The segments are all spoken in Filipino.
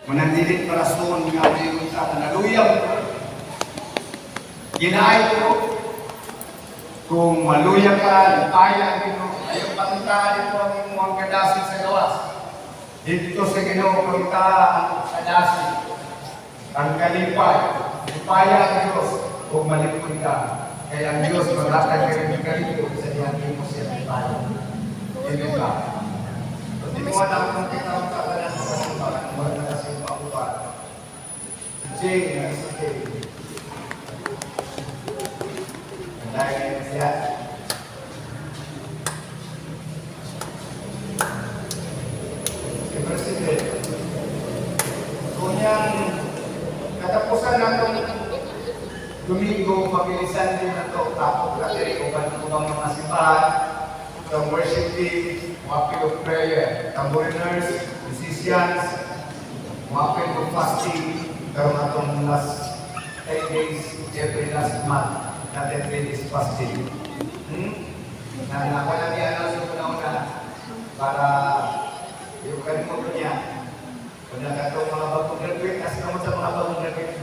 Manandilit parason nga mayroon sa hallelujah. Ginaay ko, kung maluya ka, lipaya ko, ayaw patuntaan ito ang inyong kadasin sa gawas. Dito sa Ginoo pagka ang kadasin, ang kalipay, lipaya ang Diyos, kung malipod ka. Kaya ang Diyos maglatag kayo ng kalipod sa diyan mo siya lipaya. Amen ba? Hindi mo alam kung tinawag ka na sa kasimbahan, wala na kasi makuha. Sige, sige. Dahil siya. Si President, kung yan katapusan ng Domingo, pagilisan din na ito, tapos katiri kung bang mga simbahan, the worship team, mga field of prayer, tamboriners, musicians, mga field of fasting, pero na itong last 10 days, every last month, natin is fasting. Na nakalagyan sa una-una para yung kanimo niya. Kung nakatong mga bagong graduate, kasi naman sa mga bagong graduate.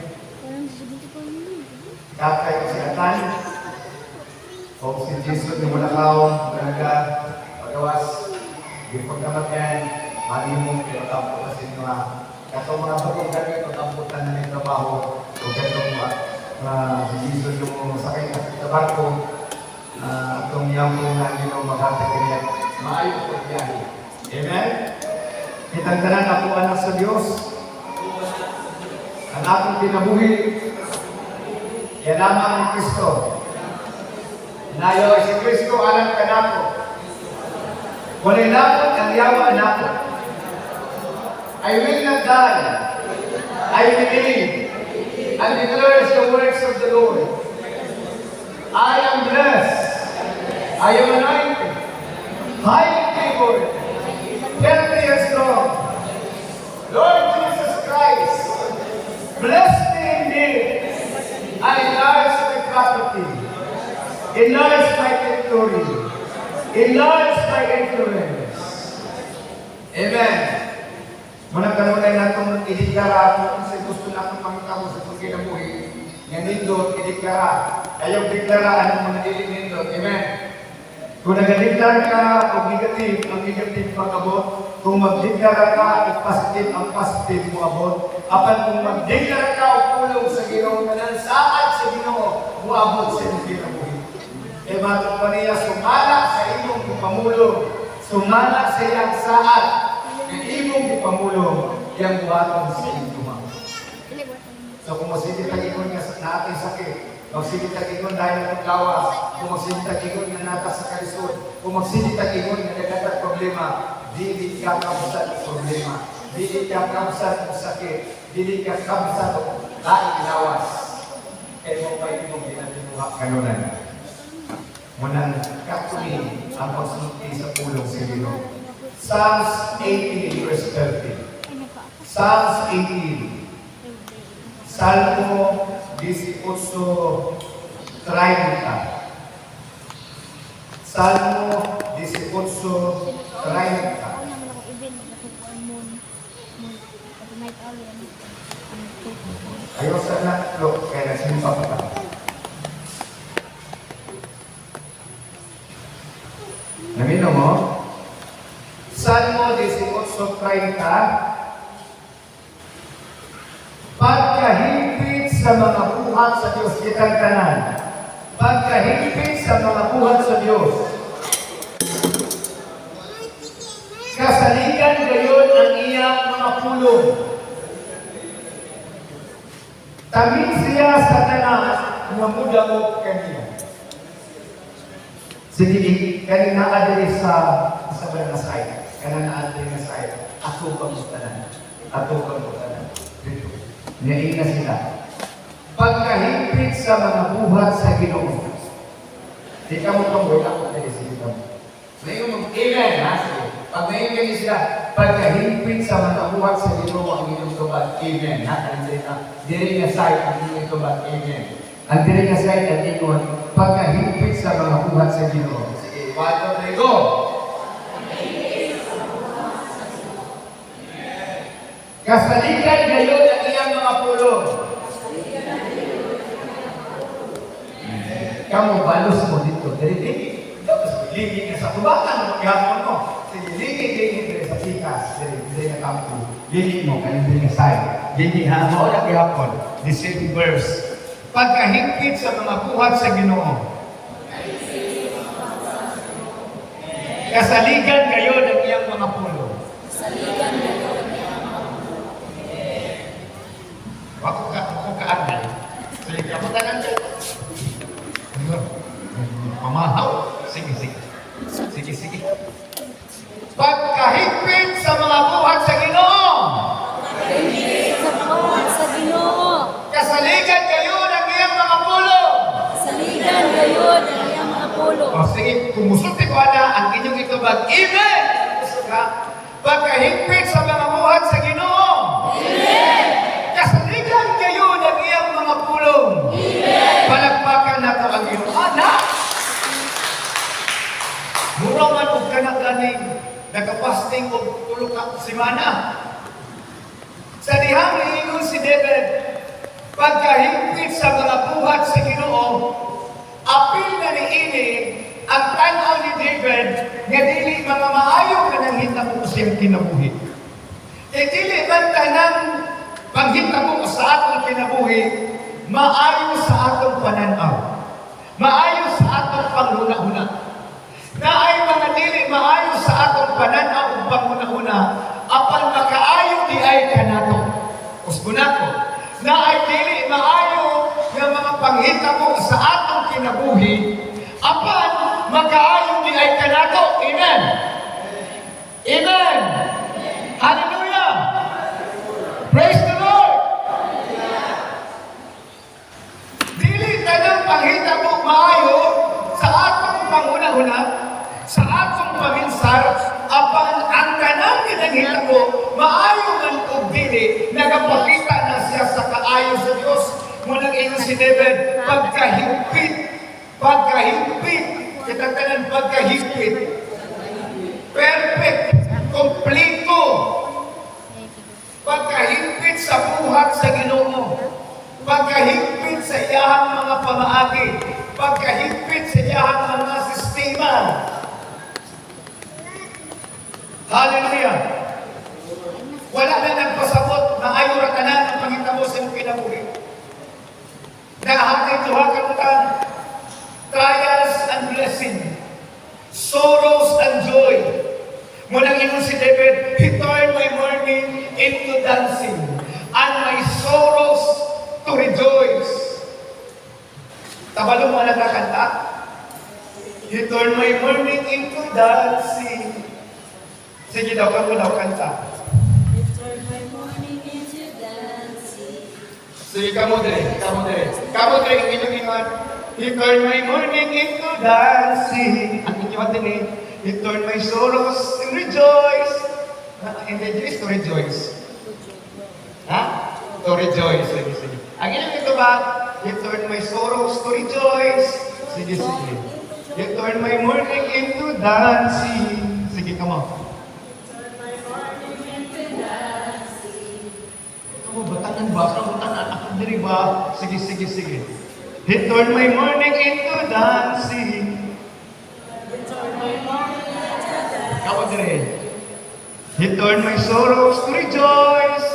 Kakay ko si Atan. O si Jesus ni Mulakaw, talaga, pagawas. Before naman yan, malimong pinatapos kasi mga katong mga bagong graduate, pagkamputan na ng trabaho. O katong si Jesus yung sakay sa barko, itong yung na nyo maghatagin maayo po biyahe. Amen? Kitagdanan ako anak sa Diyos. Ang akong pinabuhi, yan lamang ni Kristo. Nayo si Kristo alam ka na po. Walay lapot ang yawa anak ko. I will not die. I will live and declares the works of the Lord. I am blessed. I am anointed. Highly favored. Healthy and strong. Lord Jesus Christ, bless me indeed. I enlarge my property. Enlarge my territory. Enlarge my influence. Amen. Muna kanunay na itong idiklara kung sa gusto na itong pangitamo sa itong kinabuhi. Nga nindot, idiklara. Ayaw deklaraan ng mga nindot. Amen. Kung nag-deklara ka, kung negative, ang negative pag-abot. Kung mag-deklara ka, positive, ang positive mo abot. Apan kung mag-deklara ka, upulong sa Ginoo, na saad sa Ginoo, muabot sa iyong kinabuhi. E matong pa niya, sumala sa imong pamulong. Sumala sa iyang saad. Ang imong ipamulong, yung buhatong sa iyong tumang. So kung masigit ang ikon nga na ating sakit, magsigit ang ikon dahil ng lawas, kung magsigit ang ikon na natas sa kalisod, kung magsigit ang ikon na nagdagat problema, dili ka kabsat ang problema, dili ka kabsat ang sakit, dili ka kabsat ang laing lawas. Kaya mo pa imong ginatinuha kanunan. Munang kakuni ang pagsunod sa pulong sa Ginoo. Psalms 18 verse 30. Psalms 18. Salmo 18:30. Salmo 18:30. Ayaw sa anak lo, kaya nasimpa pa. Namino mo? Salmo 18:30. Pagkahigpit sa mga buhat sa Diyos, kitang tanan. Pagkahigpit sa mga buhat sa Diyos. Kasaligan gayon ang iyang mga pulong. Tamin siya sa tanan na mudamot kaniya. Sige, kanina adili sa mga side. Kanina adili na side. Ato kang tanan. Ato kang tanan. Dito. Niyain na sila. Pagkahigpit sa mga buhat sa Ginoo. Di ka mo kang wala ko tayo sa Ginoo. Ngayon mag-amen, ha? Pag ngayon kayo sila, pagkahigpit sa mga buhat sa Ginoo ang inyong tubad. Amen, ha? Diri nga side ang inyong tubad. Amen. Ang diri nga side ang inyong pagkahigpit sa mga buhat sa Ginoo. Sige, 1, 2, 3, go! Kasaligan gayon ang iyang mga pulong. Kamu balos mo dito. Dili. Ligi ka sa tubatan. Ihapon mo. Sige, ligi sa sikas. Dili na kampo. Ligi mo. Kanindin nga say. Ligi ha. Maula ihapon. The same verse. Pagkahigpit sa mga buhat sa Ginoo. Kasaligan kayo ng iyang mga pulo. Kasaligan kayo ng iyang mga pulo. Ako kaagay. Sige, kapatagan kayo. Pamahaw. Sige. Pagkahigpit sa mga buhat sa Ginoo. Pagkahigpit sa buhat sa Ginoo. Kasaligan kayo ng iyang mga pulo. Kasaligan kayo ng iyang mga pulo. O sige, kumusulti ko na ang inyong itubag. Amen! Pagkahigpit sa mga buhat sa Ginoo. Amen! Kasaligan kayo ng iyang mga pulong. Amen! Palakpakan na ito ang iyong anak. Mura man o kanagaling nagapasting o tulog ka simana. Sa dihang iingon si David, pagkahigpit sa mga buhat sa Ginoo, apil na ni ini ang tanaw ni David nga dili mga maayo ka ng hitabo siyang kinabuhi. Dili man tanang panghitabo sa atong kinabuhi, maayo sa atong pananaw. Maayo sa atong panghuna-huna. Na ay mga dili maayo sa atong pananaw ug panghuna-huna, apan makaayo di ay kanato. Usbuna ko. Na ay dili maayo nga mga panghitabo sa atong kinabuhi, apan makaayo di ay kanato. Amen. Amen. Hallelujah. Praise the Lord. Dili tanang panghitabo maayo sa atong panghuna-huna, sa atong paminsar, apan ang kanang ginahitabo maayo man og dili nagapakita na siya sa kaayo sa Dios. Munang ingon si David, pagkahigpit, kitatanan pagkahigpit, perfect, kompleto, pagkahigpit sa buhat sa Ginoo, pagkahigpit sa iyahang mga pamaagi, pagkahigpit sa iyahang mga sistema. Hallelujah! Wala na nagpasabot na ayaw ratanan ang pangitabo sa iyong kinabuhi. Nakahatay tuha kamutan, trials and blessing, sorrows and joy. Munang ingon si David, he turned my mourning into dancing, and my sorrows to rejoice. Tabalo mo nagkakanta? He turned my mourning into dancing. Sige daw, kamo daw kanta. You turn my morning into dancing. Sige, kamo dire. Kamo dire, inyong ingon. He turned my mourning into dancing. Ang inyong din eh. He turned my sorrows to rejoice. Hindi, to rejoice. Ha? To rejoice. Sige. Ang inyong ito ba? He turned my sorrows to rejoice. Sige. He turned my mourning into dancing. Sige, come on. Batanan ba? Batanan ako diri ba? Sige. He turned my mourning into dancing. Kamu diri. He turned my sorrows to rejoice.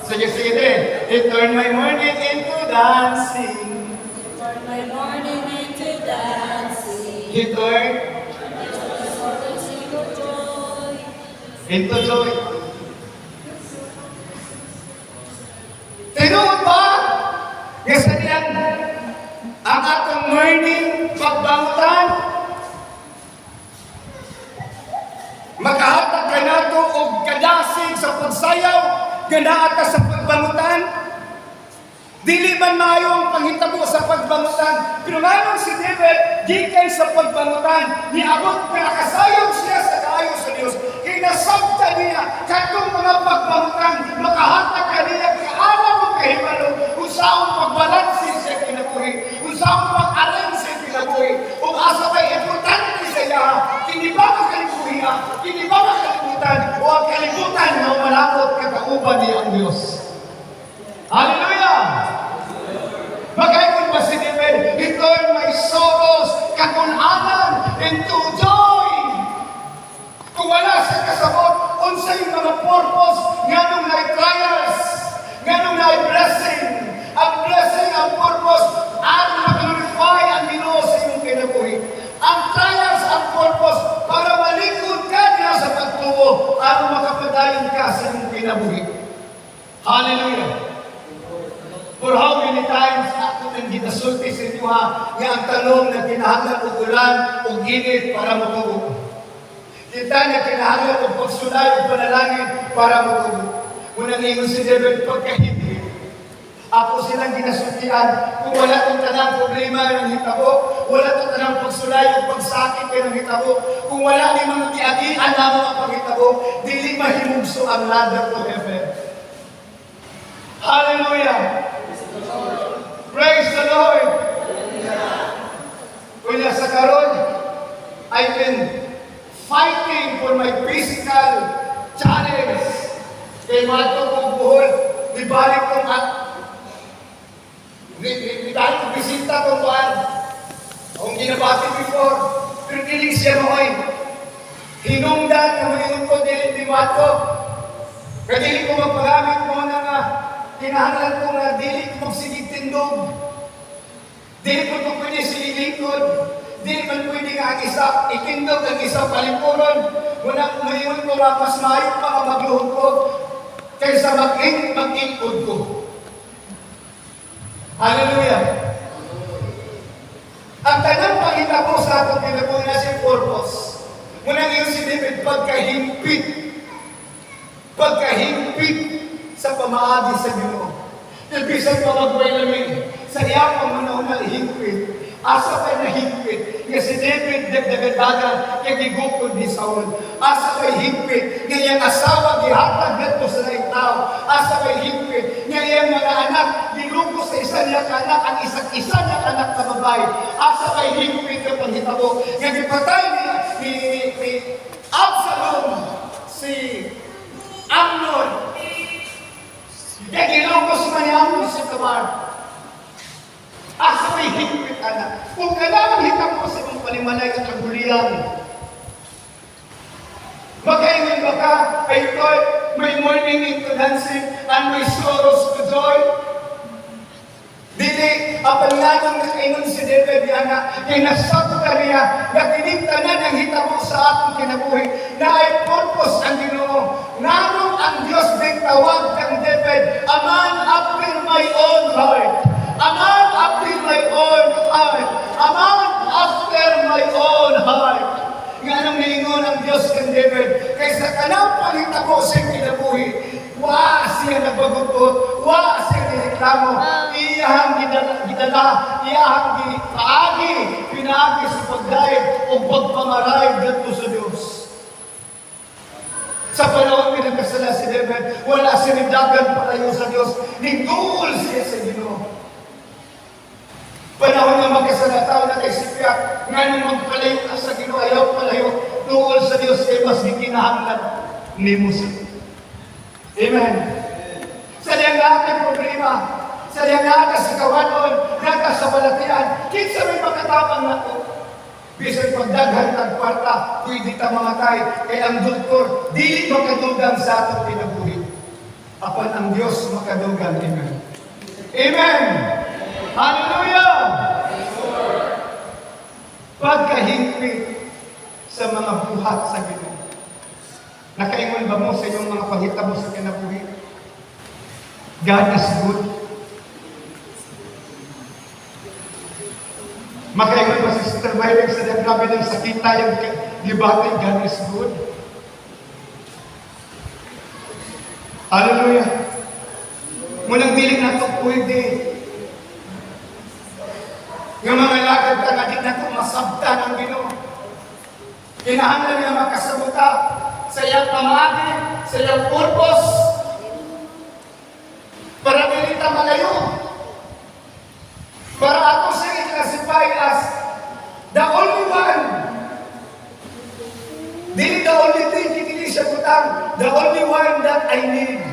Sige din. He turned my mourning into dancing. Turn my morning into dancing. He turned into joy. Tinuod ba? Yes, yan. Ang atong morning pagbangutan, makahatag ka nato og kadasig sa pagsayaw, ganaata sa pagbangutan. Dili man maayo ang panghitabo sa pagbangutan. Pero ngayon si David, di kay sa pagbangutan, niabot na nakasayog siya sa kaayo sa Diyos. Kinasabta niya, katong mga pagbangutan, makahatag ka niya, kaalaw mo kahimalo, kung saan pagbalansin siya kinabuhi, kung saan pag-alang siya kinabuhi, kung asa ba'y importante sa iya, hindi ba makalibuhi, hindi ba makalimutan, o ang kalibutan kauban niya ang Diyos. Hallelujah! Magayon ba si David? He turned my sorrows, kagunanan, into joy. Kung wala sa kasabot, unsay mga purpose, nganong na trials, nganong na blessing. Ang blessing, ang purpose, ang mag-glorify ang Ginoo sa iyong kinabuhi. Ang trials, ang purpose, para malikod ka niya sa pagtuo, para makapadayon ka sa iyong kinabuhi. Hallelujah! For how many times ako nang ginasulti sa inyo ha, nga ang talong na kinahanglan o ulan o ginit para matubo. Kita na kinahanglan o pagsulay o panalangin para matubo. Unang ingon si David pagkahindi. Ako silang ginasultian kung wala itong tanang problema ng hitabo, wala itong tanang pagsulay o pagsakit ng hitabo, kung wala ni mga tiagian na mga panghitabo, dili mahimugso ang ladder to heaven. Hallelujah! Praise the Lord! Kaya sa karon, I've been fighting for my physical challenge. Kaya mato kong buhol, ibalik kong ibalik kong bisita kong buwan. Kung ginabati before, pero kiling siya mo'y hinungdan na malingon ko di mato. Kaya dili ko magpagamit mo na nga kinahanglan ko nga dili ko magsigig tindog. Dili ko ito pwede sililingkod. Dili man pwede nga ang isa ikindog, ang isa palingkuron. Muna mayon ko nga mas maayot pa ang magluhod ko kaysa mag-ingkod ko. Hallelujah! Ang tanang pangitabo sa atong kinabuhi na si purpose. Muna ngayon si David pagkahimpit sa pamaagi sa Ginoo. Ibisan pa magwailamig sa iya pang manahunang higpit. Asa kay nahigpit nga si David dagdagadagan kay gigukod ni Saul. Asa kay higpit nga iyang asawa gihatag dito sa laing tao. Asa kay higpit nga iyang mga anak gilugos sa isa niya anak ang isa niya anak na babae. Asa kay higpit nga panghitabo nga gipatay ni Absalom si Amnon. Kaya ginugos man niya si Tamar. Asa may higpit, anak. Kung kailangan hitap mo sa mong palimanay at kagulian. Magayon ba ka, I thought, may morning into dancing and my sorrows to joy. Dili, apanganong nakainom si David yana, kay nasakta niya, na tinigtanan ang hitabo sa atong kinabuhi, na ay purpose ang Ginoo. Narong ang Diyos din tawag kang David, a man after my own heart. A man after my own heart. A man after my own heart. Nga nang niingon ang Diyos kang David, kaysa kanang panghitabo sa kinabuhi, wa siya nagbagutot, wa siya nireklamo, iyahang gidala, iyahang paagi, pinaagi sa pagdayag o pagpamaray dito sa Diyos. Sa panahon pinagkasala si David, wala sinidagan palayo sa Diyos, nigduol siya sa Ginoo. Panahon na magkasala tao na kay Sipya, nga nung magpalayo ka sa Ginoo, ayaw palayo, duol sa Diyos, kay mas gikinahanglan ni Musa. Amen. Sa diyang natin problema, sa diyang natin sa kawanon, natin sa balatian, kinsa may pagkatapang na ito. Bisan pagdaghan ng kwarta, pwede ta mamatay, kaya ang doktor, dili makadugang sa atong pinabuhi. Apan ang Diyos makadugang. Amen. Amen. Hallelujah! Pagkahingpit sa mga buhat sa Ginoo. Nakaingon ba mo sa inyong mga paghitabo sa kinabuhi? God is good. Makaingon ba si Sister Myrick sa grabe ng sakita yung gibati, God is good? Hallelujah! Munang diling na ito pwede. Yung mga lagad ka na di na ito masabta ng Ginoo. Kinahanglan niya makasabuta sa iyang pamagi, sa iyang purpose, para dilita malayo. Para ako siya i-classify as the only one. Dili the only thing, hindi siya butang. The only one that I need.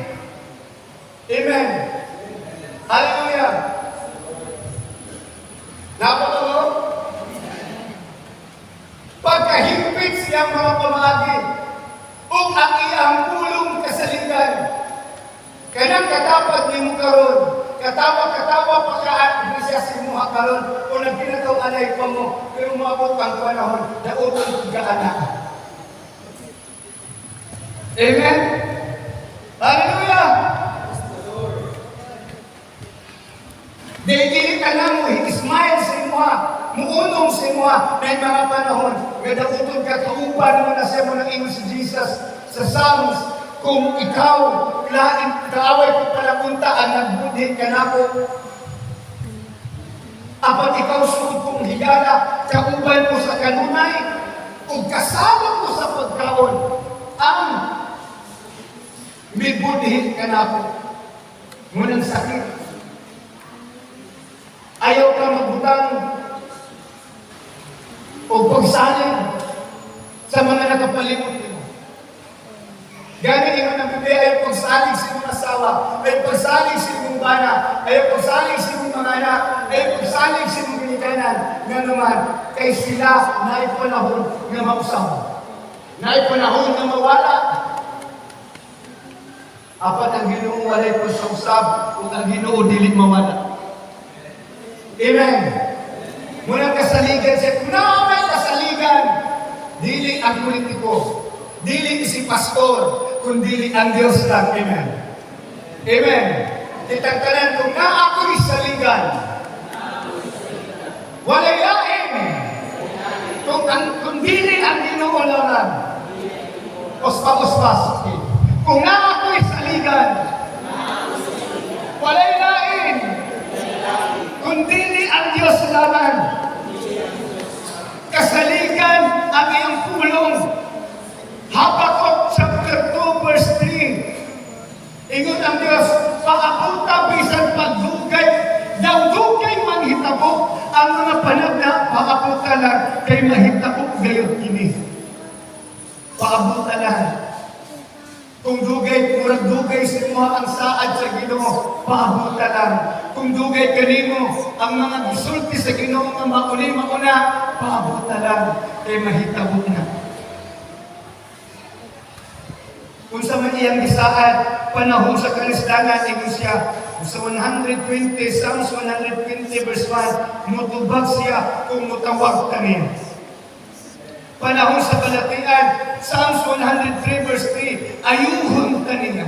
nimo karon. Katawa pa ka iglesia sa imo karon o nagkinataw anay pa mo pero maabot ang panahon daoton ka anak. Amen. Hallelujah. Dili ka na mo smile sa imo, muunong sa imo may mga panahon nga daoton ka kauban mo na sa mo ng imo si Jesus sa Psalms. Kung ikaw, lain kaaway ko pala punta, ang nagbudhin ka na ko. Apat ikaw suod kong higala, kauban mo sa kanunay, o kasama mo sa pagkaon, ang may budhin ka na ko. Ngunang sakit. Ayaw ka magbutang o pagsaling sa mga nakapalimot mo. Gani ingon ang Biblia ay pagsalig sa imong asawa, ay pagsalig sa imong bana, ay pagsalig sa imong mga anak, ay pagsalig sa imong ginikanan, nga naman, kay sila naay panahon nga mausaw. Naay panahon nga mawala. Apat ang Ginoo walay pagsawsab, ug ang Ginoo dili mawala. Amen. Muna kasaligan siya, kung may kasaligan, dili ang politiko, dili si pastor, kundi ang Diyos lang. Amen. Amen. Kitagtanan kung na ako'y saligan, walay lain, kung dili ang Ginoo lang, ospa-ospas. Kung na ako'y saligan, walay lain, kung dili ang Diyos lang, kasaligan ang iyong pulong. Habakuk chapter 2 verse 3. Ingon ang Diyos, paabuta bisan pagdugay, daw dugay manghitabo, ang mga panagna, paabuta lang, kay mahitabo gayon kini. Paabuta lang. Kung dugay, murag dugay sa mo ang saad sa Ginoo, paabuta lang. Kung dugay kanimo, ang mga gisulti sa Ginoo nga mauna, paabuta lang, kay mahitabo na. Kung sa man iyang gisaad, panahon sa kalisdangan, ingon siya, sa 120, Psalms 120 verse 1, mutubag siya kung mutawag kami. Panahon sa kalatian, Psalms 103 verse 3, ayuhon kanina.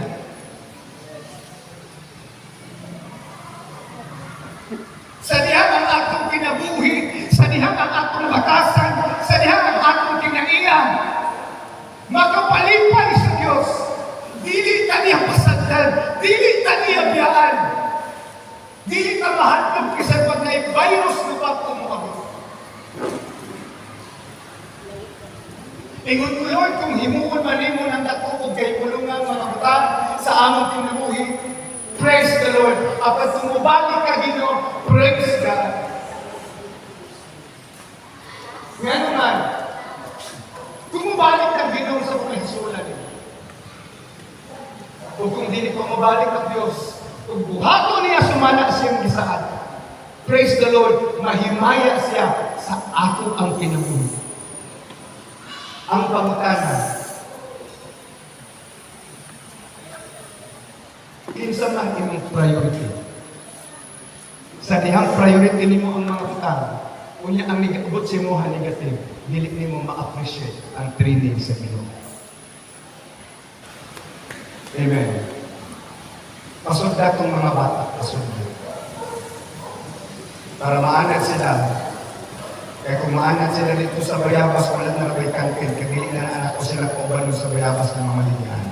Sa dihang ang atong kinabuhi, sa dihang ang atong batasan, sa dihang ang atong kinaiyan, makapalipay sa Diyos. Dili ta niya pasagdan, dili ta niya biyaan. Dili ta mahatog kisag pag na virus na ba kumuabot. Ingon ko yun, kung himuon man mo ng dako o kay kulungan mga utang sa among kinabuhi, praise the Lord. Apat tumubalik ka Ginoo, praise God. Nga naman, kumubalik ang Ginoo sa mga hisulan. O kung hindi ko mabalik ang Diyos, kung buhato niya sumana siyang gisaad, praise the Lord, mahimaya siya sa ato ang kinabuhi. Ang pangutana, kinsa man imong priority. Sa dihang priority nimo ang mga utang, unya ang nigabot sa imo negative, dili nimo ma-appreciate ang training sa Ginoo. Amen. Pasod datong mga bata, pasod. Para maanad sila. Kaya kung maanad sila dito sa Bayabas, wala na nabay kantin, kagili na anak ko sila pauban sa Bayabas ng mga linyahan.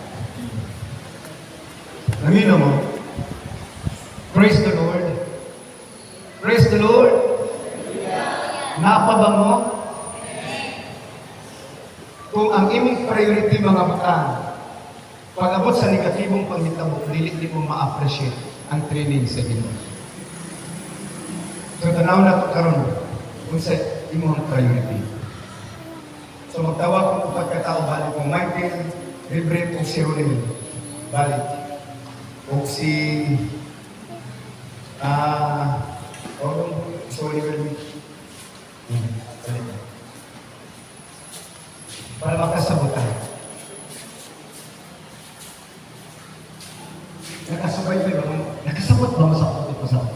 Namino mo? Praise the Lord. Praise the Lord. Napa ba mo? Kung ang imong priority mga bata, pag-abot sa negatibong panghitabo, dili mo ma-appreciate ang training sa Ginoo. So, tanaw na ito karon kung sa imong priority. So, magtawag kung pagkatao balik kung Michael, Reverend o si Ronel, balik. O si, sorry, balik. Para makasabutan. Nakasabay ba mo? Nakasabot ba mo sa pasabot?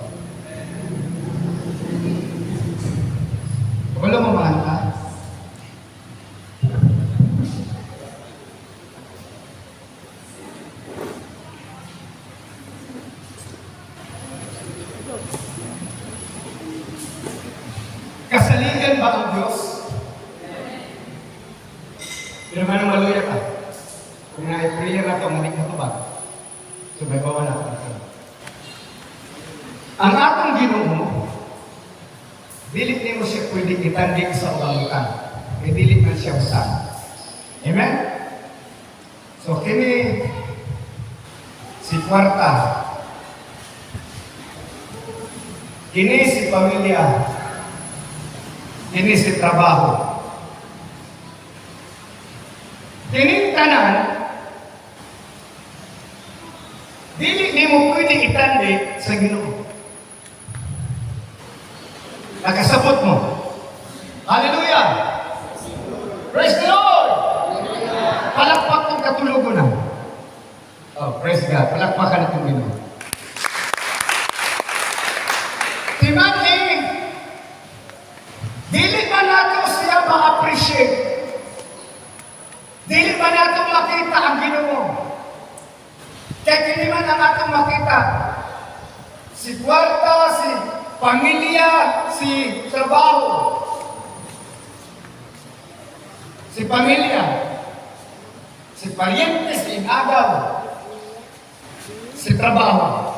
Wala mo maanta? Kasaligan ba ang Diyos? Pero man maluya ka. Kung na-prayer na ito, manik na ito ba? So, may bawa na ito. Ang atong Ginoo, dilit niyo siya pwede itandig sa ulangutan. May dilit na siya usan. Amen? So, kini si kwarta. Kini si pamilya. Kini si trabaho. Kini tanan, dili ni mo pwede itandig sa Ginoo. Nakasabot mo. Hallelujah! Praise the Lord! Palakpak ng katulugo na. Oh, praise God. Palakpakan itong Ginoo. Timothy, dili ba nato siya ma-appreciate? Dili ba nato makita ang Ginoo? Kaya hindi man ang atong makita. Si kwarta, si pamilya, si trabaho. Si pamilya, si pariente, si agaw, si trabaho.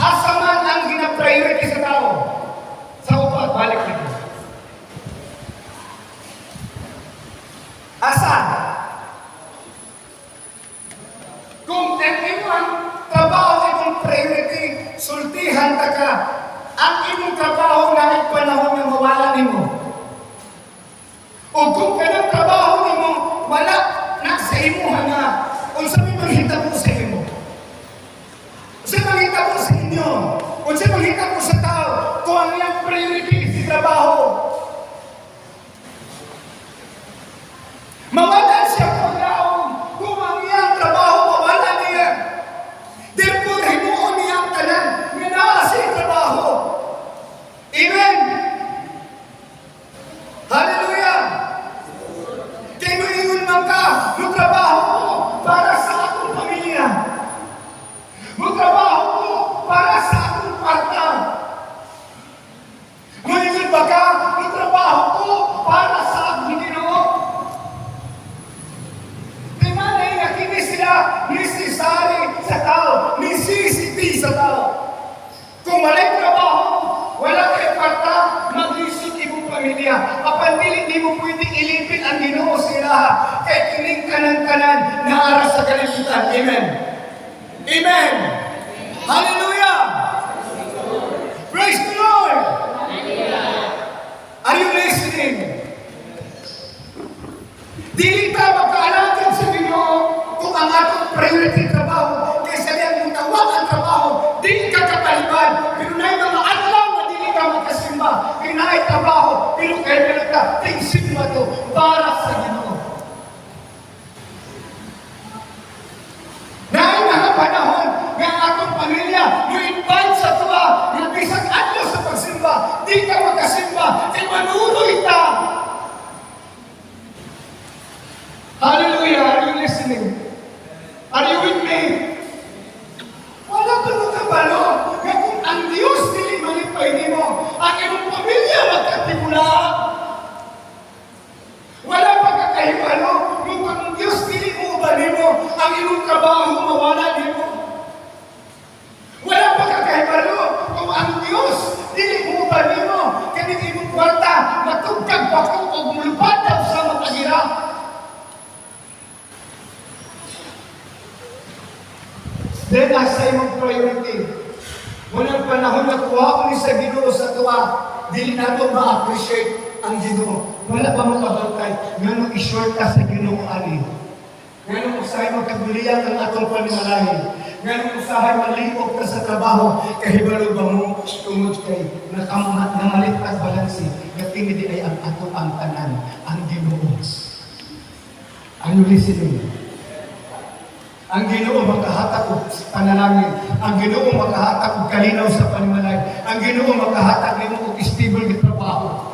Asa man ang gina-priority sa tao? Sa upat, balik nito. Asa? Kung ang trabaho itong priority, sultihan ta ka. Ang imong trabaho na ay panahon na mawala nimo. O kung kanang trabaho nimo wala na sa imo na, unsa may manghitabo sa imo? Unsa manghitabo sa inyo? Unsa manghitabo sa tao? Kung ang iyang priority si trabaho. Mawala siya paglaong kung ang iyang trabaho mawala niya. Therefore, himuon niya ang tanan nga naa sa trabaho. Amen! Hallelujah! Kaya maingon man ka, magtrabaho ko para sa akong pamilya. Magtrabaho ko para sa akong partner. Maingon ba ka, magtrabaho ko para sa akong Ginoo. Di man ay nakini sila necessary sa tao, necessity sa tao. Kung walay trabaho, wala kay parta, mag-isip imong pamilya. Apan dili di mo pwede ilipit ang Ginoo sila. Kay kining kanan-kanan na ara sa kalibutan. Amen. Amen. Hallelujah. Praise the Lord. Are you listening? Dili ka magkaalagad sa Ginoo kung ang atong priority trabaho kaysa diyan mong tawag ang trabaho, dili ka kapaliban. Pero na mga adlaw na dili ka magkasimba. Pero na trabaho, pero kaya ka, tingsimba to para sa Ginoo. Na mga panahon nga atong pamilya, mo-invite sa tuwa, nga bisag adlaw sa pagsimba, di ka magkasimba, kay manunoy ta. Hallelujah! Are you listening? Are you with me? Wala ka magkabalo nga kung ang Diyos dili malipay nimo, ang imong pamilya magkatibula. Wala pa kakahibalo kung ang Diyos dili mo ba nimo, ang imong trabaho mawala nimo. Wala pa kakahibalo kung ang Diyos dili mo ba nimo, kaning imong kwarta matugkag pa ko o mulupad sa matahirap. Then, sa imong priority, munang panahon na kuha ko ni sa Ginoo sa tuwa, dili nato ma-appreciate ang Ginoo. Wala pa mo kabalkay, nga i-short ka sa Ginoo ani. Nga usahay magkaguliyan ang atong panimalahin. Nga usahay malipog ka sa trabaho, kahibalo ba mo tungod kay namalitag balansi, nga tinidi ay ang ato ang tanan, ang Ginoo. Are you listening? Ang Ginoo makahatag og panalangin. Ang Ginoo makahatag og kalinaw sa panimalay. Ang Ginoo makahatag nimo og stable nga trabaho.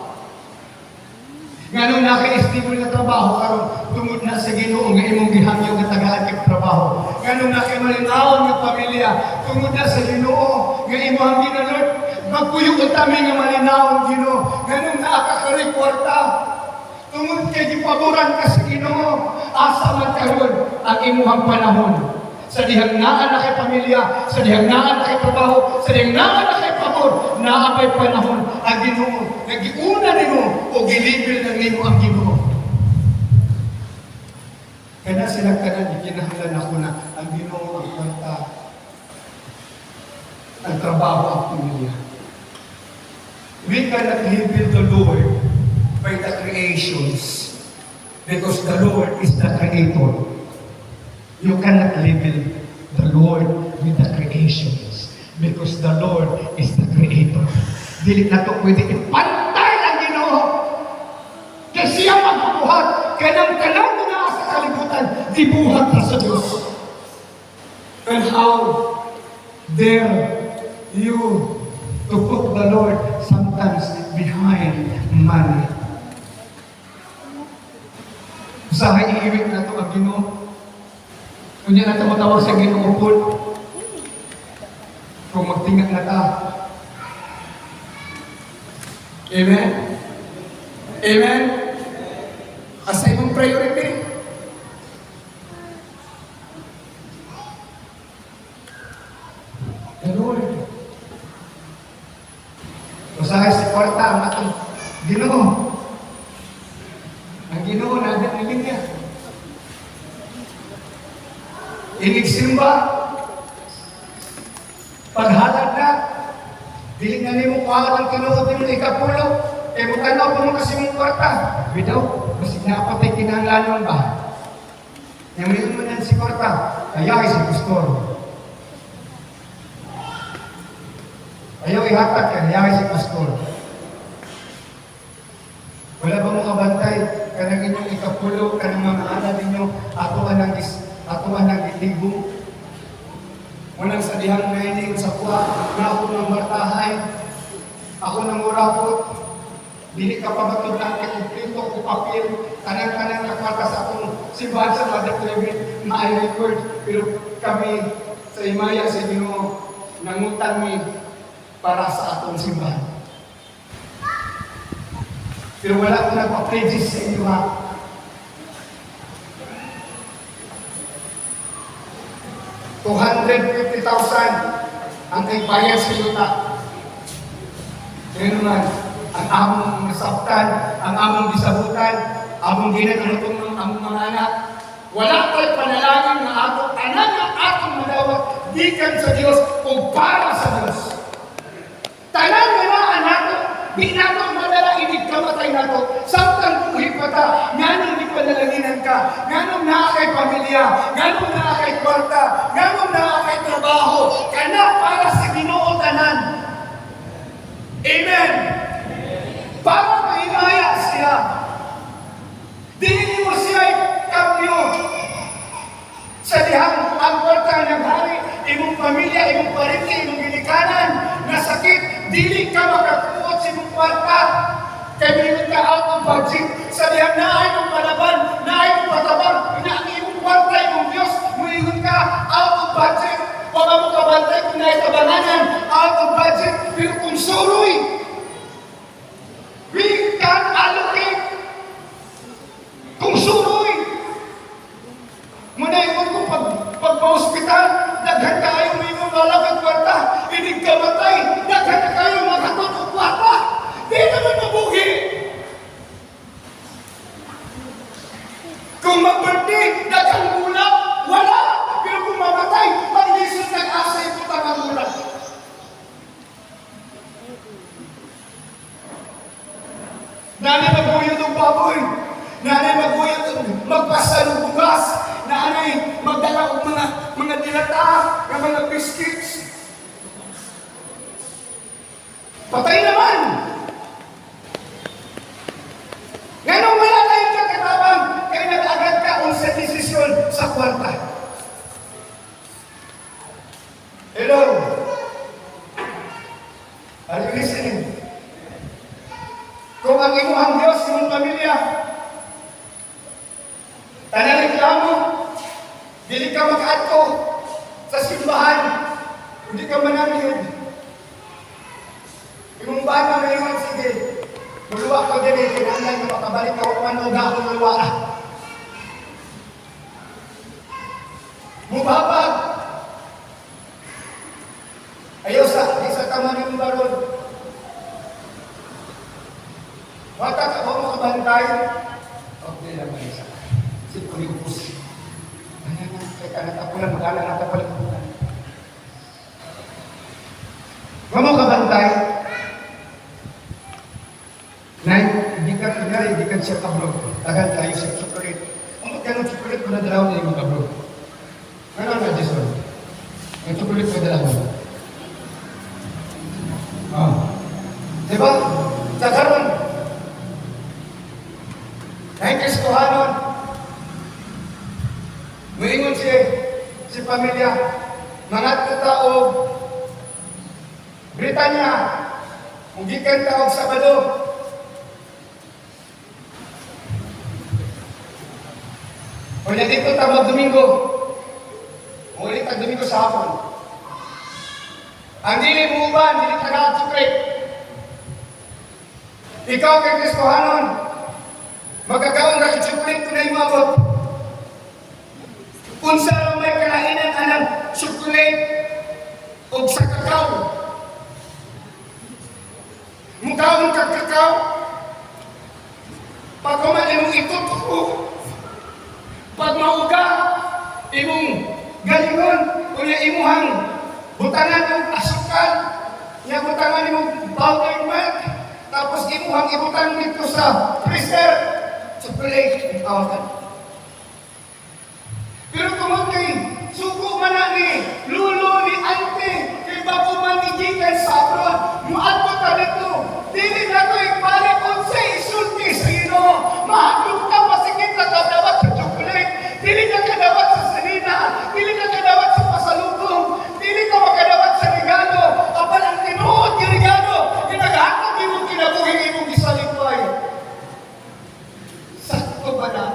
Nganong naka-stable nga trabaho karon tungod na sa Ginoo nga imong gihangyo nga tagaan kag trabaho. Nganong naka-malinawon nga pamilya tungod na sa Ginoo nga imong ginalot. Magpuyo ko tami nga malinawon Ginoo. Nganong nakakari kwarta. Tungod kay gipaboran ka sa Ginoo, asa man karon ang imong panahon. Sa dihang naa na kay pamilya, sa dihang naa na kay trabaho, sa dihang naa na kay pabor, naabay panahon ang Ginoo. Nagiuna nimo o gilibil na nimo ang Ginoo. Kaya sila kanan gikinahanglan ako na ang Ginoo ang kwarta, ang trabaho ang pamilya. We cannot rebuild the Lord by the creations because the Lord is the creator. You cannot label the Lord with the creations because the Lord is the creator. Dili na to pwede ipantay ang Ginoo. Kasi siya magbubuhat kanang-kanang na sa kalibutan, dibuhat na sa Diyos. And how dare you to put the Lord sometimes behind money? Usahay iiwit na ito ang Ginoo. Kunya na ito matawag sa Ginoo po. Kung magtingat na ta. Amen? Amen? Asa imong priority? The Lord. Usahay si Kwarta ang atong Ginoo. Ang Ginoo na nagdating niya. Inigsimba, paghalad na, dili na nimo kuhaan ang tinuod nimo ikapulo, kay mo tanaw po mo kasi mong kwarta. Bidaw, kasi napatay kinahanglanon ba? Namiyon mo na si kwarta, kaya si pastor. Ayaw ihatag ka, kaya si pastor. Wala ba mga bantay? Kanang inyong ikapulo, kanang mga anak ninyo, atuan ng itibong. Unang sa dihang naining sa kuha, na ako ng martahay, ako ng urapot, dili ka pa matod lang kakumplito o papel, kanang-kanang nakwata sa akong simbahan sa Mother Clement, ma-record, pero kami sa Imaya sa Ginoo, nangutang mi para sa atong simbahan. Pero wala ko nagpa-pledges sa inyo ha. $250,000 ang kaibayad sa yuta. Kaya naman, ang among nasabtan, ang among bisabutan, among ginanutong ng among mga anak, wala tayo panalangin na ato, tanan ang atong madawat, gikan sa Diyos o para sa Diyos. Tanan nga anak, di nato madala, hindi kamatay nato. Samtang buhay pa ta, nganong di panalanginan ka, nganong naa kay pamilya, nganong naa kay kwarta, nganong naa kay trabaho, kana para sa Ginoo tanan. Amen. Para mahinaya siya. Dili mo siya ikambyo. Sa dihang ang kwarta ng hari, imong pamilya, imong parinti, imong ginikanan, na sakit, dili ka makakuot sa imong kwarta. Kaya minimit ka out of budget. Sa dihang naay mong palaban, naay mong patabang, inaang imong kwarta, imong Diyos, muingon ka out of budget. Wala mo kabantay kung naay tabanganan, out of budget. Pero kung suroy, we can allocate. Kung suroy, muna ikot ko pagpa-hospital, daghan kayo may mga malakad kwarta, hindi ka matay, daghan na kayo makatod o kwarta, di naman mabuhi. Kung mag-birthday, daghan gulang, wala. Pero kung mamatay, pag-lisod nag-asa ito tangang gulang. Nanay magbuyod ng baboy, nanay magbuyod ng magpasa ng bugas, nanay magdala ng mga dilata, ng mga biscuits. Patay naman! Ngayon wala tayong kakatabang, kaya nag-agad ka kung sa desisyon sa kwarta. Dili ka mag-ato sa simbahan. Hindi ka manamid. Imong bata na ingon, sige. Muluwa ko din, kinahanglan ka makabalik ka, huwag man ako muluwa. Mubabag. Ayaw di sa tama ng baron. Wata ka ba makabantay? Okay lang ba isa? Si Kulipus. Ayan na, teka natapunan, mag-alang natapalimutan. Huwag mo kabantay. Nay, hindi ka tingari, hindi ka siya kablog. Tagal tayo sa chocolate. Ang magkano chocolate ko na dalaw na yung kablog. Ano na, Jason? Ang chocolate ko dalaw na. Diba? Sa karon, ay Kristohanon, muingon si pamilya, mga tao, Britanya, kung gikan ka og Sabado, o na dito tamag Domingo, ulit ang Domingo sa hapon. Ang dili mo uban, dili ka na-sukrit. Ikaw kay Kristohanon, magkakaon ka i-chocolate ko na imabot. Unsa lang may kalainan anang chocolate o sa kakao. Mukhaon ka kakao. Pag kumain mong itutuko, pag mauga, imong galingon, o yung imuhang butangan ng asukal, yung butangan imong powdered milk, tapos imuhang ibutan dito sa freezer, chocolate, ikaw. Pero kumakay, suko man na ni lulo, ni ante, kay bago man igikan sa abroad, muadto ka dito, dili na ito ipalit kung sa isulti sa ino, mahadlog ka, masigit na kadawat sa chocolate, dili ka kadawat sa salina, dili ka kadawat sa pasalubong, dili ka makadawat sa regalo, kapal ang tinuod yung regalo, ginagahatag imong kinabuhi imong gisalipay. Sakto ba na?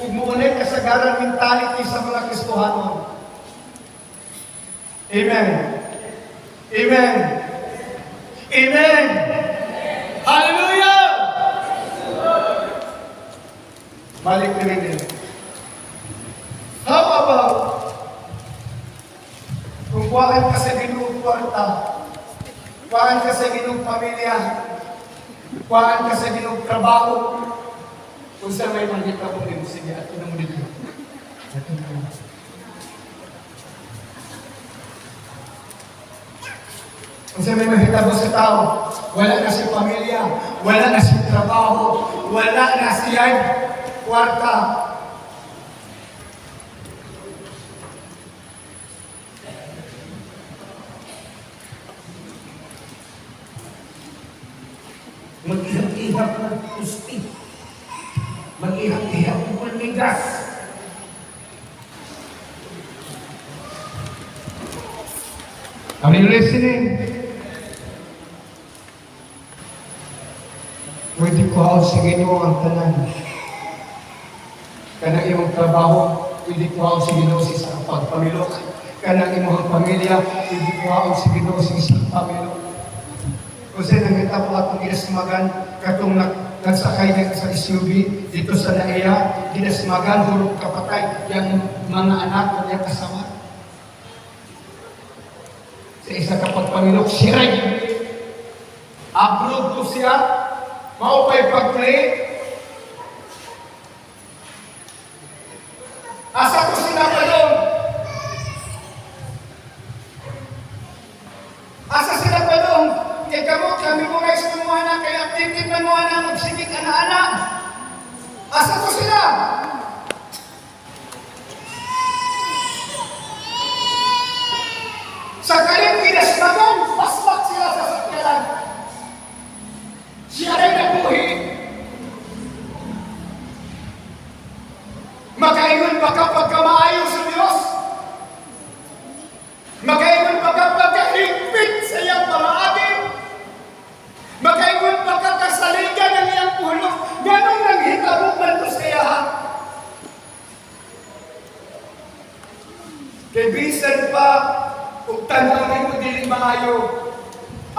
Kung muunay kasagaran mentality sa mga Kristohanon. Amen. Amen. Amen. Hallelujah! Balik na rin. How about kung kuhaan ka sa ginong kwarta, kuhaan ka sa ginong pamilya, kuhaan ka sa ginong trabaho, kung saan may makita mo din, sige, at ito mo dito. Ito mo. Kung saan may makita mo sa tao, wala na si pamilya, wala na si trabaho, wala na siya kwarta. Mag-ihap-ihap ng pusti. Mag-ihap-ihap ng panigas. Are you listening? Pwede ko ako sa Ginoo ang tanan. Kanang imong trabaho, pwede ko ako sa Ginoo sa isang pagpamilok. Kanang imong pamilya, pwede ko ako sa Ginoo sa isang pamilok. Kasi nangita po atong ginasmagan, katong nagsakay na sa SUV dito sa Naiya, ginasmagan, hulog kapatay, yung mga anak na niya kasama. Sa isa kapag pamilok, siya abroad ko siya, maupay pag-play. Asa ko sila pa doon? Asa sila pa doon? Kaya kami mo guys kumuha na, kaya titig na mo na magsigit anak-anak. Asa ko sila? Sa kanyang pinasmagan, pasmak sila sa sakyalan. Siya rin nabuhi. Kay bisan pa, kung tanawin mo dili maayo,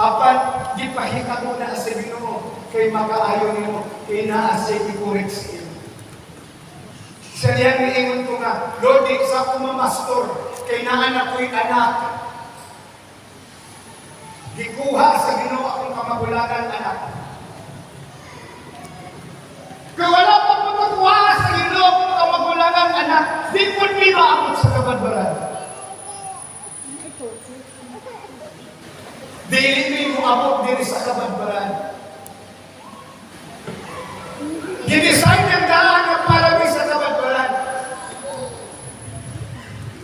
apat, di pahika mo na sa Ginoo, kay makaayo mo, kay naasay i-correct sa iyo. Sa liyan niingon ko nga, Lord, di sa ako mamastor, kay naanak ko'y anak. Gikuha sa Ginoo akong kamagulangan anak. Kaya wala pa po magkuha sa Ginoo akong kamagulangan anak, di po di maabot sa kabadbaran. Dili mo abot diri sa kabadbaran. Gidesign ng daan na para sa kabadbaran.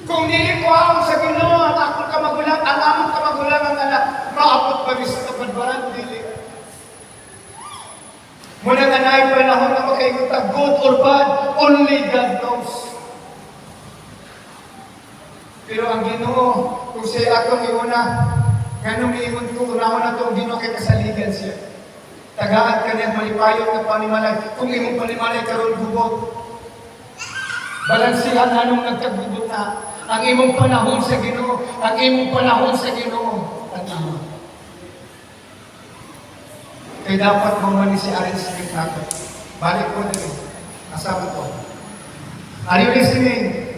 Kung dili ko ako sa Ginoo ang akong kamagulang, ang among kamagulang ang anak, maabot pa sa kabadbaran, dili. Muna nga na panahon na makaingot good or bad, only God knows. Pero ang Ginoo, kung siya atong iuna, ganong iingon ko, unahon na itong Ginoo kay kasaligan siya. Tagaat ka niya malipayong na panimalay. Kung imong panimalay karon gubot, balansihan anong nagkagubot na. Ang imong panahon sa Ginoo, ang imong panahon sa Ginoo. Tama. Kaya dapat mamani si Aaron Smith natin. Balik po din. Kasama ko. Are you listening?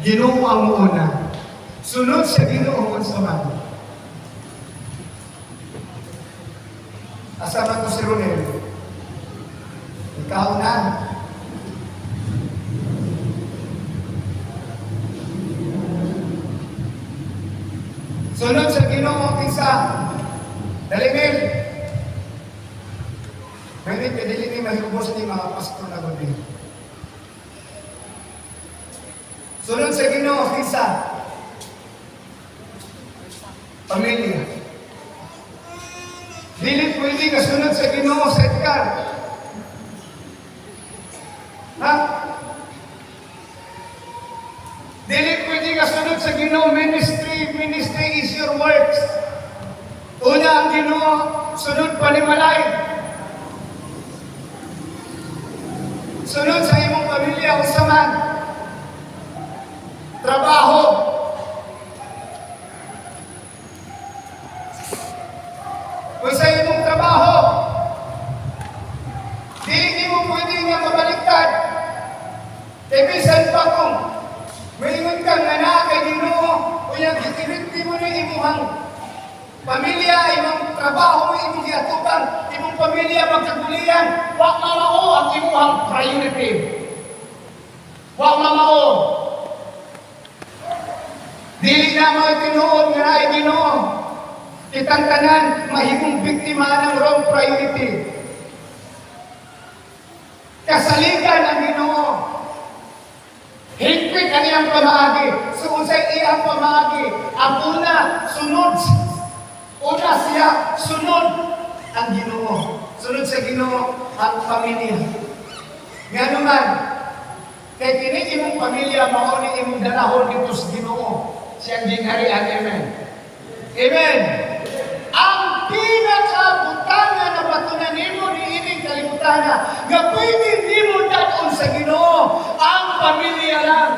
Ginoo ang una. Sunod sa Ginoo ang sama. Asama ko si Ronel. Ikaw na. Sunod sa Ginoo ang isa. Dalimil. Ngayon, kadili ni mahirubos ni mga pastor na gabi. Sunod sa Ginoo ang isa. Pamilya. Dili pwede kasunod sa Ginoo sa Edgar. Ha? Dili pwede kasunod sa Ginoo ministry. Ministry is your works. Una ang Ginoo, sunod panimalay. Sunod sa imong pamilya, usaman. Trabaho. Kung sa imong trabaho, di mo pwede nga mabaliktad. Kaya bisan pa kung maingon kang nga kay Ginoo, kung gitiniti mo na imuhang pamilya, imong trabaho, imong giatuban, imong pamilya magkagulian, wak mamao ang imuhang priority. Wak mamao. Dili na mo tinuod nga na Ginoo. Kitang tanan, mahimong biktima ng wrong priority. Kasaligan ang Ginoo. Higpit ang iyang pamaagi. Suusay iyang pamaagi. Ang una, sunod. Una siya, sunod ang Ginoo. Sunod sa Ginoo, ang pamilya. Nga naman, kay kini imong pamilya, mauni imong danahon dito sa Ginoo. Siyang gingharian. Amen. Amen. Ang pinakabutangan na batunan nimo ni ining kalibutan nga pwede nimo daton sa Ginoo ang pamilya lang.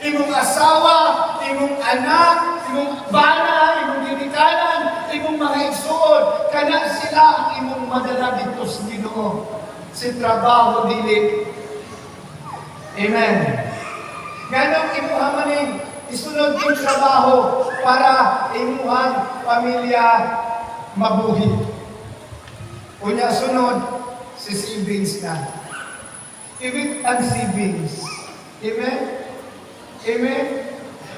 Imong asawa, imong anak, imong bana, imong ginikanan, imong mga igsoon, kana sila ang imong madala dito sa Ginoo. Si trabaho dili. Amen. Ganong imuha maning isunod yung trabaho para imuhan pamilya mabuhi. Unya sunod, si savings na. Ibig ang savings. Amen? Amen?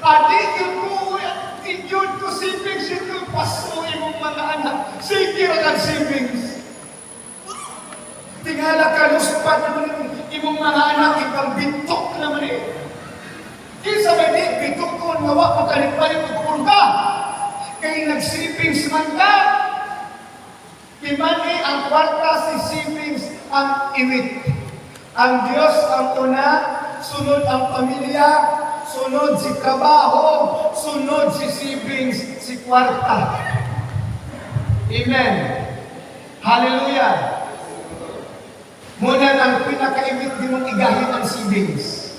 Adi yun ko, yun ko savings, yun ko paso imong mga anak. Sige ang savings. Tingala ka, luspat naman imong mga anak, ibang bintok naman eh. Kisa may di, bitok ko, nawa ko kalipay ko ka. Kaya nag-savings man ka. Imani ang kwarta si savings ang iwit. Ang Diyos ang una, sunod ang pamilya, sunod si trabaho, sunod si savings, si kwarta. Amen. Hallelujah. Muna ang pinaka-iwit din mong igahin ang savings.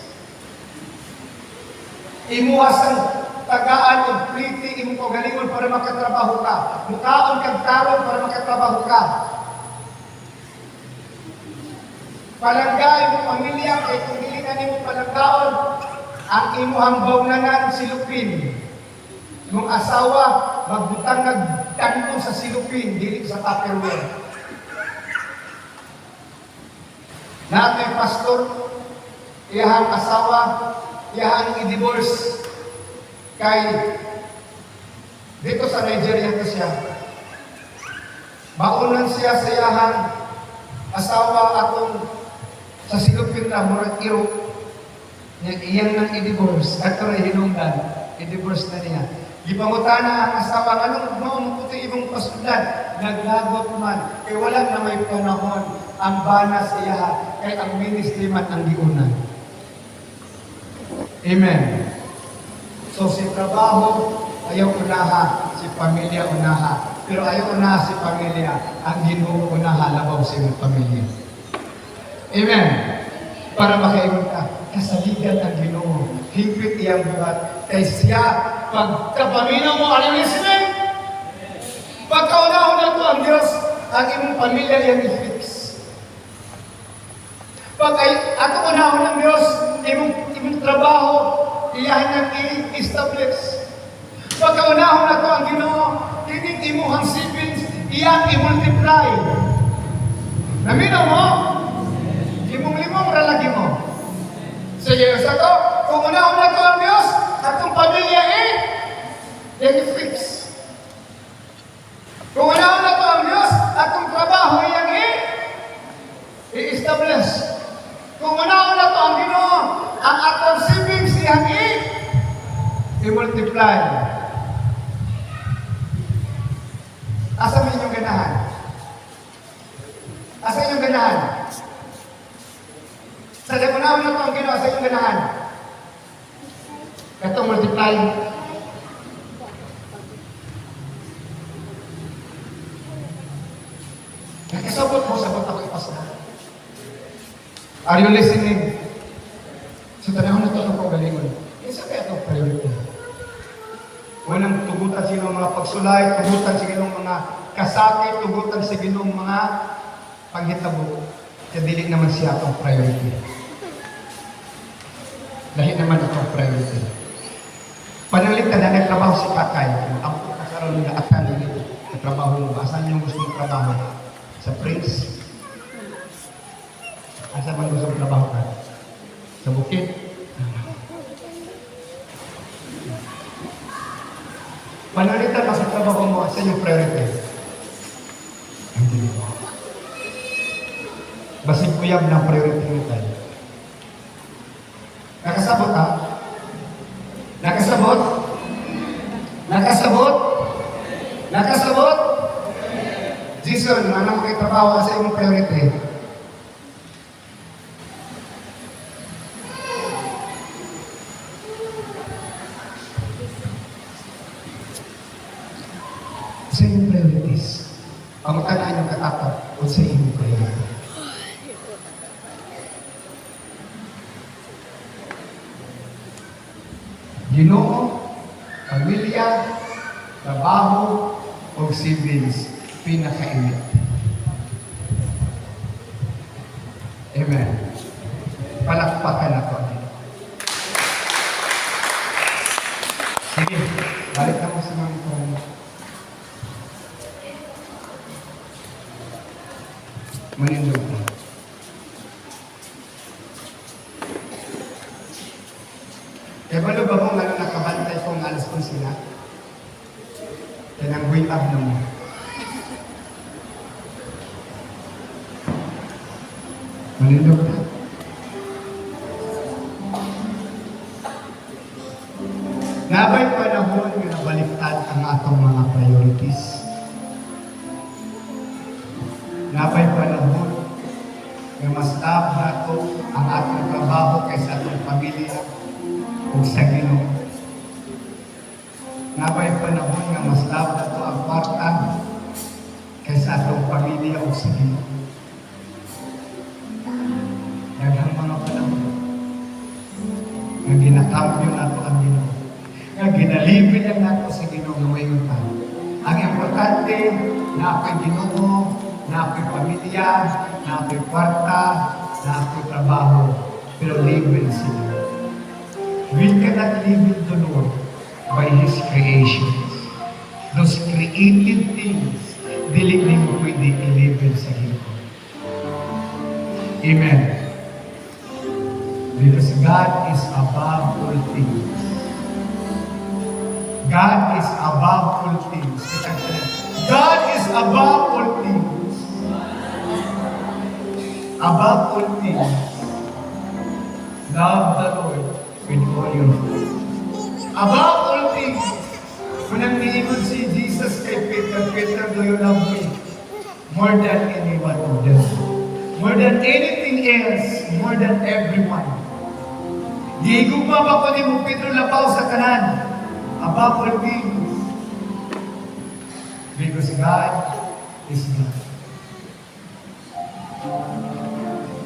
Imuhas ang tagaan o pliti, imo ko galingon para makatrabaho ka. Mukaon kag karon para makatrabaho ka. Palangga imo pamilya, kay kung dili na nimo palanggaon, ang imuhang bawnanan silupin. Yung asawa, magbutang nagtanong sa silupin, dili sa Tupperware. Natay pastor, iyahang asawa, iyahang i-divorce. Kay, dito sa Nigeria to siya. Baunan siya sa iyahang asawa atong sa silupin na murag iro. Iyan nang i-divorce. Ato rin hinungdan. I-divorce na niya. Gipangutana ang asawa, anong maumuputi ibang pasulan? Naglagot man. Kaya wala na may panahon ang bana siya. Kaya ang ministry man ang giunan. Amen. So si trabaho, ayaw unaha. Si pamilya unaha. Pero ayaw unaha si pamilya. Ang Ginoo unaha, labaw sa iyong pamilya. Amen. Para makaingon ka, kasaligan ang Ginoo. Higpit iyang buhat. Kay siya, pagkapaminaw mo, alam niyo sila? Pagkaunahon na ito ang Diyos, ang imong pamilya iyang i-fix. Pag ato unahon ng Diyos, imong trabaho, iyahin ang i-establish. Pagkaunahon na ito ang Ginoo, tinig imuhang savings, iyang i-multiply. Naminaw mo? Limong ralagi mo. Sige, sa to, kung unahon na ito ang Diyos, atong pamilya i-fix. Kung unahon na ito ang Diyos, atong trabaho iyang i-establish. Kung unahon na ito ang Ginoo, ang atong savings iyang i-multiply. Asa mo inyong ganahan? Asa inyong ganahan? Sa unahon na ito ang Ginoo, asa inyong ganahan? Katong multiply. Nakisabot mo, sabot ako ipasa. Are you listening? Sa tanahon na ito, ano po galingon? Isa kaya ito priority. Walang tugutan sa mga pagsulay, tugutan sa mga kasakit, tugutan sa mga panghitabo. Kaya dili naman siya itong priority. Dahil naman itong priority. Panalitan na nagtrabaho si Kakay. Ang kasaroon nila at kanili. Nagtrabaho mo. Asan yung gusto mong trabaho? Sa Prince? Asa man gusto mong trabaho ka? Sa bukid? Panalitan pa sa trabaho mo. Asan yung priority? Ang dili mo. Basig kuyab ng priority mo tayo. Nakasabot ha? Nakasabot? Nakasabot? Nakasabot? Jason, ano mo kayo trabaho sa iyong priority? Sa iyong priorities. Pamatanaan yung katapat o sa iyong priority. Ginoo, pamilya, trabaho, o siblings, pinakainit. Amen. Palakpakan ako. Sige, balik na mo sa mga ito. Manindog mo. Kaya ba ba mo nga nakabantay kong alas kong sila? Kaya nang wait up na mo. Manindog na. Nabay panahon nga baliktad ang atong mga priorities. Nabay panahon nga mas love nato ang atong trabaho kaysa atong pamilya o sa Ginoo. Nabay panahon nga mas love nato ang kwarta kaysa atong pamilya o sa Ginoo. Daghang mga panahon nga ginakambyo nato ang Ginoo. nga ginalibin lang nato sa Ginoo nga may utang. Ang importante, na ako'y Ginoo, na ako'y pamilya, na ako'y kwarta, na ako'y trabaho, pero libre sila. We cannot live in the Lord by His creations. Those created things, dili mo pwede i-live sa Ginoo. Amen. Because God is above all things. God is above all things. God is above all things. Above all things. Love the Lord with all your heart. Above all things. Kung ang niingon si Jesus kay Peter, Peter, do you love me? More than anyone of them. More than anything else. More than everyone. Gigugma ba ko ni mo, Pedro, labaw sa kanan? Above all things. Because God is God.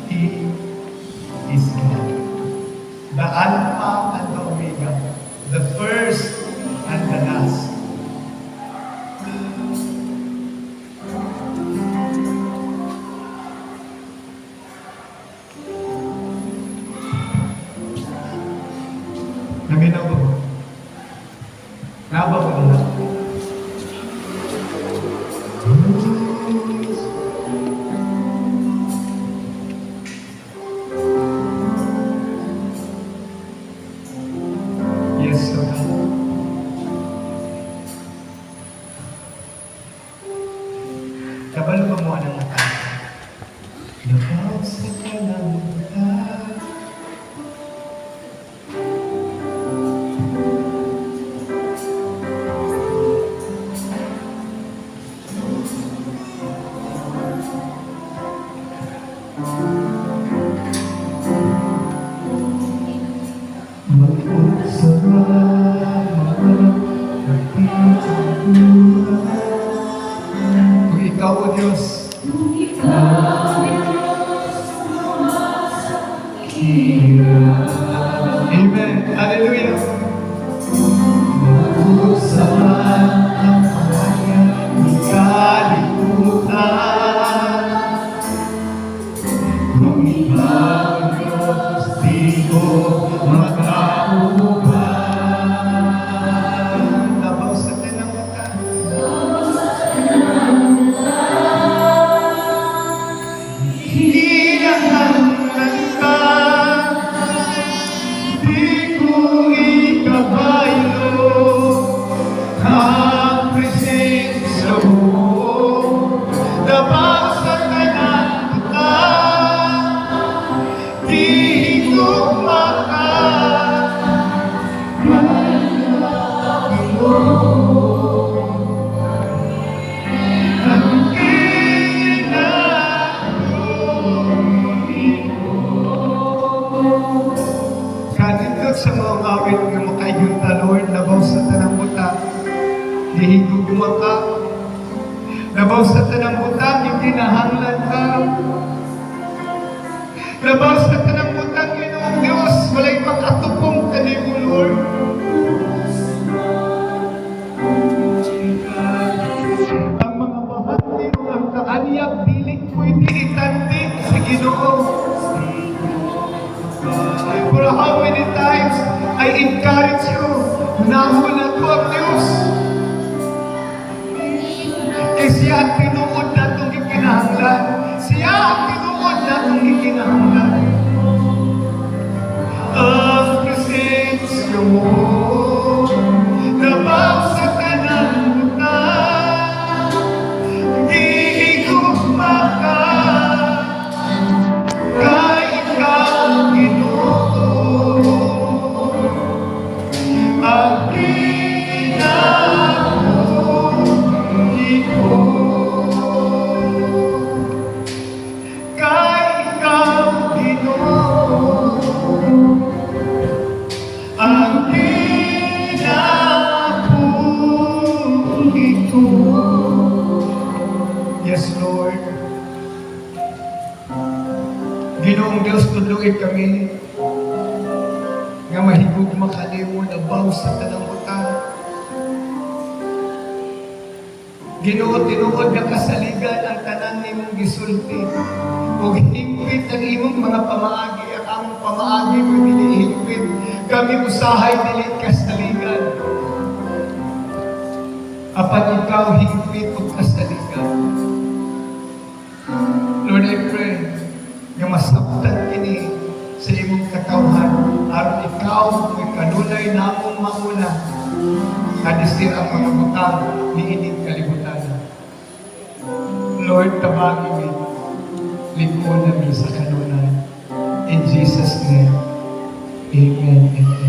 He is God. The Alpha and the Omega. The first and the last. Naminaw ba? Naba ba nila? Yes, Lord. Kabalo ba mo ang mata? Labaw sa kanang mata. Kung ikaw, O Diyos, Amen. Hallelujah. Magkusaman ang pangalan ni kalimutan. Kung ikaw, Diyos, di ko makauban. Labaw sa kanang mata. Hinahanglan ka, di ko ikabaylo ang presensya mo. Labaw sa kanang mata, di ko makauban. Ang kadindot sa mga awit nga makayunta, Lord, labaw sa tanang buta, dihigugma ka. Labaw sa tanang buta, hindi nahanglan ka. Labaw sa tanang buta, Ginoong Diyos, walay makatupong kanimo, Lord. Ang mga bahati, ang kaanyap, dilig pwede itandig sa Ginoo. For how many times I encourage you, nahon ako ang Diyos. Eh siya ang tinuod na itong ikinahanglan. Siya ang tinuod na itong ikinahanglan. Ang presensya mo, nabaw sa kanang mata, di ko kay ikaw, Ginoo. Ang kinabuhi ko, kay ikaw, Ginoo. Ang kinabuhi ko. Yes, Lord. Ginoong Diyos, tudluin kami nga mahigugma kanimo, labaw sa tanang buta. Ginoo, tinuod nga kasaligan ang tanan nimong gisulti. Ug hingpit ang imong mga pamaagi, ang among pamaagi mo dili hingpit. Kami usahay dili kasaligan. Apan ikaw hingpit ug kasaligan. Lord, I pray nga masabtan kini sa imong katawhan aron ikaw may kanulay namong mauna kadisir ang mga butang ni ining kalibutan. Lord, tabagi mi, lingkod namin sa kanunay. In Jesus' name, Amen and Amen.